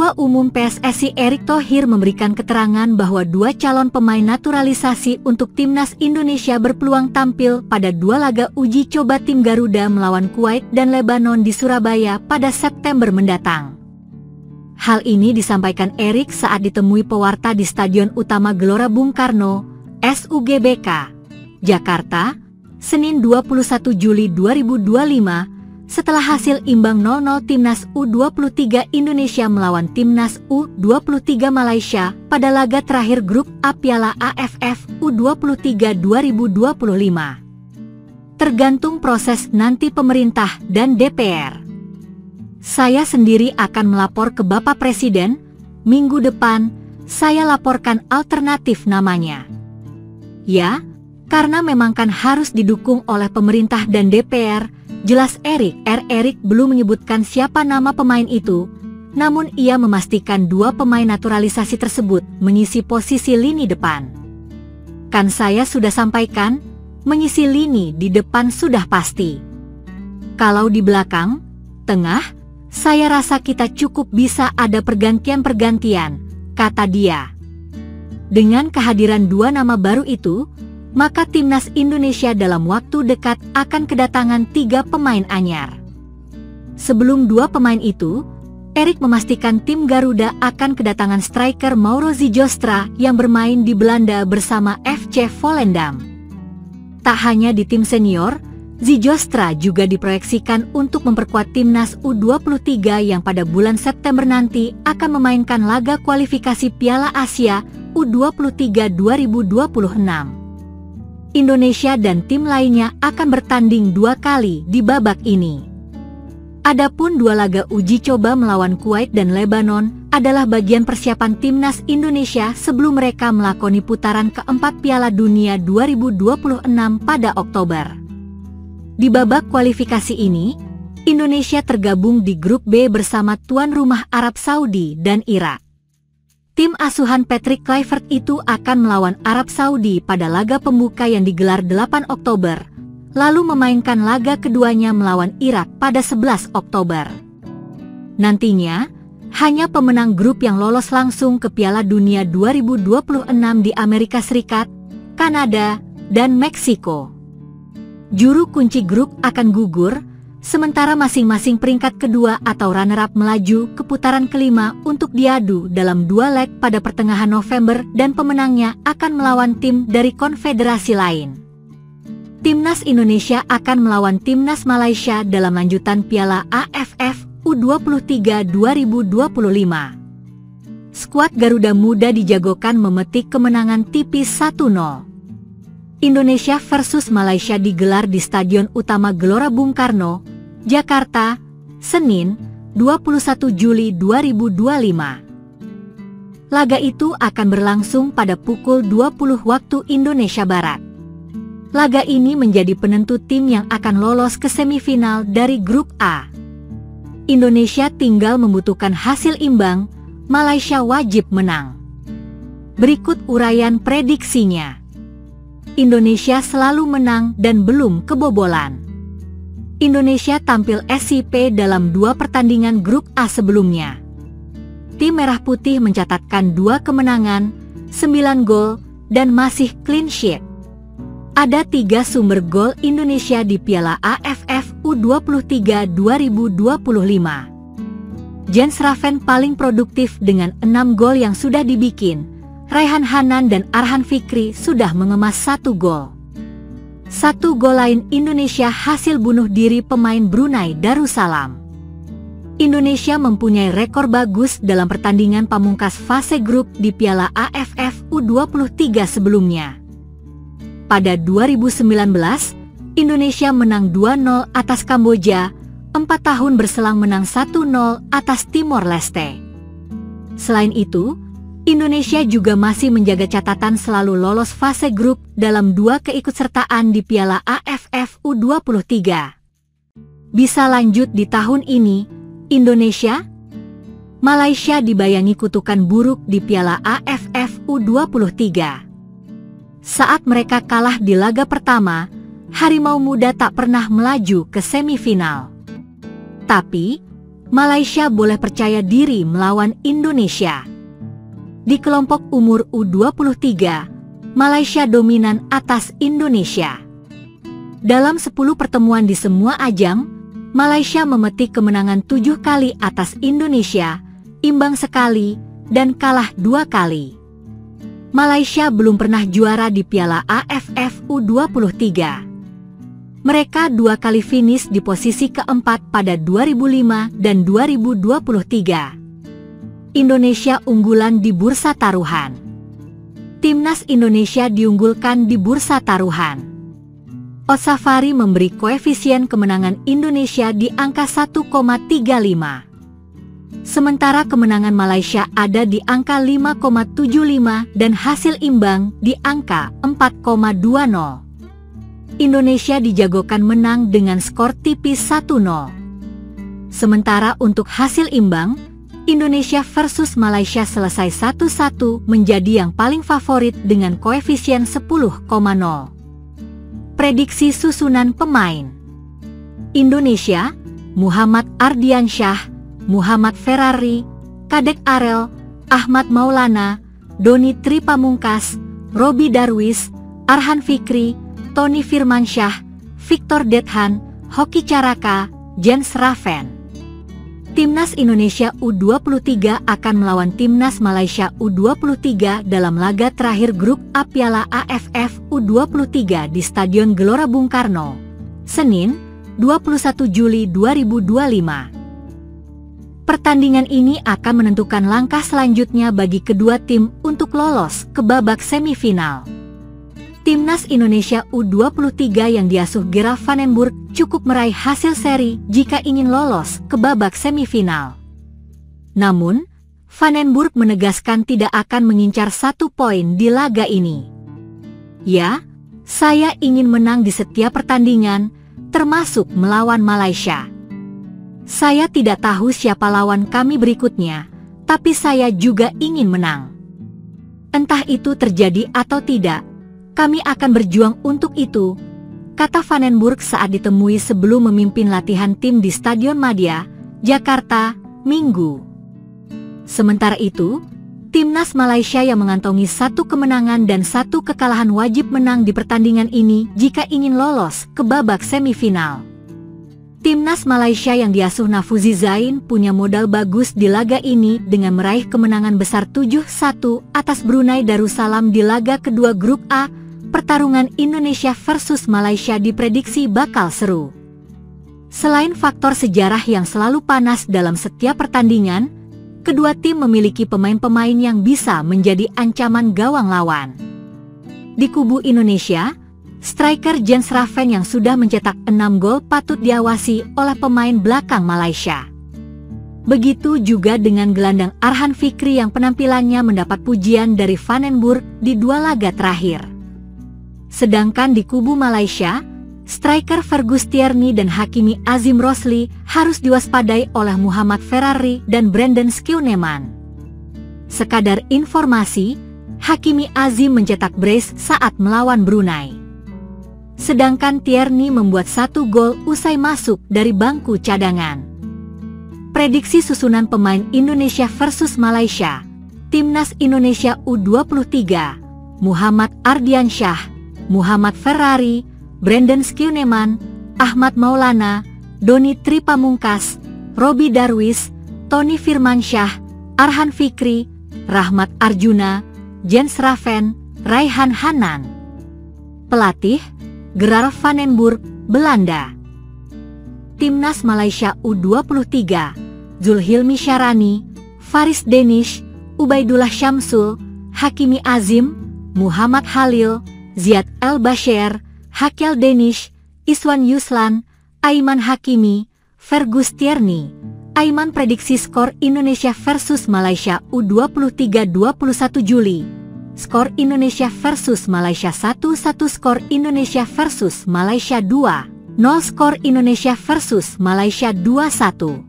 Ketua Umum PSSI Erick Thohir memberikan keterangan bahwa dua calon pemain naturalisasi untuk Timnas Indonesia berpeluang tampil pada dua laga uji coba tim Garuda melawan Kuwait dan Lebanon di Surabaya pada September mendatang. Hal ini disampaikan Erick saat ditemui pewarta di Stadion Utama Gelora Bung Karno, SUGBK, Jakarta, Senin 21 Juli 2025, setelah hasil imbang 0-0 Timnas U23 Indonesia melawan Timnas U23 Malaysia pada laga terakhir grup A Piala AFF U23 2025. Tergantung proses nanti pemerintah dan DPR. Saya sendiri akan melapor ke Bapak Presiden, minggu depan saya laporkan alternatif namanya. Ya, karena memang kan harus didukung oleh pemerintah dan DPR, jelas Erick belum menyebutkan siapa nama pemain itu, namun ia memastikan dua pemain naturalisasi tersebut mengisi posisi lini depan. Kan saya sudah sampaikan, mengisi lini di depan sudah pasti. Kalau di belakang, tengah, saya rasa kita cukup bisa ada pergantian-pergantian, kata dia. Dengan kehadiran dua nama baru itu, maka Timnas Indonesia dalam waktu dekat akan kedatangan 3 pemain anyar. Sebelum dua pemain itu, Erick memastikan tim Garuda akan kedatangan striker Mauro Zijostra yang bermain di Belanda bersama FC Volendam. Tak hanya di tim senior, Zijostra juga diproyeksikan untuk memperkuat Timnas U23 yang pada bulan September nanti akan memainkan laga kualifikasi Piala Asia U23 2026. Indonesia dan tim lainnya akan bertanding 2 kali di babak ini. Adapun 2 laga uji coba melawan Kuwait dan Lebanon adalah bagian persiapan Timnas Indonesia sebelum mereka melakoni putaran keempat Piala Dunia 2026 pada Oktober. Di babak kualifikasi ini, Indonesia tergabung di grup B bersama tuan rumah Arab Saudi dan Irak. Tim asuhan Patrick Kluivert itu akan melawan Arab Saudi pada laga pembuka yang digelar 8 Oktober, lalu memainkan laga keduanya melawan Irak pada 11 Oktober. Nantinya, hanya pemenang grup yang lolos langsung ke Piala Dunia 2026 di Amerika Serikat, Kanada, dan Meksiko. Juru kunci grup akan gugur, sementara masing-masing peringkat kedua atau runner-up melaju ke putaran kelima untuk diadu dalam 2 leg pada pertengahan November dan pemenangnya akan melawan tim dari konfederasi lain. Timnas Indonesia akan melawan Timnas Malaysia dalam lanjutan Piala AFF U23 2025. Skuad Garuda Muda dijagokan memetik kemenangan tipis 1-0. Indonesia versus Malaysia digelar di Stadion Utama Gelora Bung Karno, Jakarta, Senin, 21 Juli 2025. Laga itu akan berlangsung pada pukul 20 waktu Indonesia Barat. Laga ini menjadi penentu tim yang akan lolos ke semifinal dari grup A. Indonesia tinggal membutuhkan hasil imbang, Malaysia wajib menang. Berikut uraian prediksinya. Indonesia selalu menang dan belum kebobolan. Indonesia tampil SIP dalam 2 pertandingan grup A sebelumnya. Tim Merah Putih mencatatkan 2 kemenangan, 9 gol, dan masih clean sheet. Ada 3 sumber gol Indonesia di Piala AFF U23 2025. Jens Raven paling produktif dengan 6 gol yang sudah dibikin. Raihan Hanan dan Arhan Fikri sudah mengemas 1 gol. 1 gol lain Indonesia hasil bunuh diri pemain Brunei Darussalam. Indonesia mempunyai rekor bagus dalam pertandingan pamungkas fase grup di Piala AFF U23 sebelumnya. Pada 2019, Indonesia menang 2-0 atas Kamboja, 4 tahun berselang menang 1-0 atas Timor Leste. Selain itu, Indonesia juga masih menjaga catatan selalu lolos fase grup dalam 2 keikutsertaan di Piala AFF U23. Bisa lanjut di tahun ini, Indonesia? Malaysia dibayangi kutukan buruk di Piala AFF U23. Saat mereka kalah di laga pertama, Harimau Muda tak pernah melaju ke semifinal. Tapi, Malaysia boleh percaya diri melawan Indonesia. Di kelompok umur U23, Malaysia dominan atas Indonesia. Dalam 10 pertemuan di semua ajang, Malaysia memetik kemenangan 7 kali atas Indonesia, imbang sekali, dan kalah 2 kali. Malaysia belum pernah juara di Piala AFF U23. Mereka 2 kali finish di posisi keempat pada 2005 dan 2023. Indonesia unggulan di bursa taruhan. Timnas Indonesia diunggulkan di bursa taruhan. Odds Safari memberi koefisien kemenangan Indonesia di angka 1,35. Sementara kemenangan Malaysia ada di angka 5,75 dan hasil imbang di angka 4,20. Indonesia dijagokan menang dengan skor tipis 1-0. Sementara untuk hasil imbang, Indonesia versus Malaysia selesai 1-1 menjadi yang paling favorit dengan koefisien 10,0. Prediksi susunan pemain. Indonesia, Muhammad Ardiansyah, Muhammad Ferrari, Kadek Arel, Ahmad Maulana, Doni Tripamungkas, Robi Darwis, Arhan Fikri, Tony Firmansyah, Victor Dethan, Hoki Caraka, Jens Raven. Timnas Indonesia U23 akan melawan Timnas Malaysia U23 dalam laga terakhir grup A Piala AFF U23 di Stadion Gelora Bung Karno, Senin, 21 Juli 2025. Pertandingan ini akan menentukan langkah selanjutnya bagi kedua tim untuk lolos ke babak semifinal. Timnas Indonesia U23 yang diasuh Gerard van den Burg cukup meraih hasil seri jika ingin lolos ke babak semifinal. Namun, Van den Burg menegaskan tidak akan mengincar 1 poin di laga ini. Ya, saya ingin menang di setiap pertandingan, termasuk melawan Malaysia. Saya tidak tahu siapa lawan kami berikutnya, tapi saya juga ingin menang. Entah itu terjadi atau tidak, kami akan berjuang untuk itu, kata Van den Burg saat ditemui sebelum memimpin latihan tim di Stadion Madia, Jakarta, Minggu. Sementara itu, Timnas Malaysia yang mengantongi 1 kemenangan dan 1 kekalahan wajib menang di pertandingan ini jika ingin lolos ke babak semifinal. Timnas Malaysia yang diasuh Nafuzi Zain punya modal bagus di laga ini dengan meraih kemenangan besar 7-1 atas Brunei Darussalam di laga kedua grup A. Pertarungan Indonesia versus Malaysia diprediksi bakal seru. Selain faktor sejarah yang selalu panas dalam setiap pertandingan, kedua tim memiliki pemain-pemain yang bisa menjadi ancaman gawang lawan. Di kubu Indonesia, striker Jens Raven yang sudah mencetak 6 gol patut diawasi oleh pemain belakang Malaysia. Begitu juga dengan gelandang Arhan Fikri yang penampilannya mendapat pujian dari Van den Burg di 2 laga terakhir. Sedangkan di kubu Malaysia, striker Fergus Tierney dan Hakimi Azim Rosli harus diwaspadai oleh Muhammad Ferrari dan Brandon Skeuneman. Sekadar informasi, Hakimi Azim mencetak brace saat melawan Brunei. Sedangkan Tierney membuat 1 gol usai masuk dari bangku cadangan. Prediksi susunan pemain Indonesia versus Malaysia. Timnas Indonesia U23, Muhammad Ardiansyah, Muhammad Ferrari, Brandon Skeuneman, Ahmad Maulana, Doni Tripamungkas, Robi Darwis, Tony Firmansyah, Arhan Fikri, Rahmat Arjuna, Jens Raven, Raihan Hanan. Pelatih, Gerard van den Burg, Belanda. Timnas Malaysia U23, Zulhilmi Syarani, Faris Danish, Ubaidullah Syamsul, Hakimi Azim, Muhammad Halil, Ziad El-Bashir, Hakel Danish, Iswan Yuslan, Aiman Hakimi, Fergus Tierney. Aiman prediksi skor Indonesia versus Malaysia U23 21 Juli. Skor Indonesia versus Malaysia 1-1. Skor Indonesia versus Malaysia 2-0. Skor Indonesia versus Malaysia 2-1.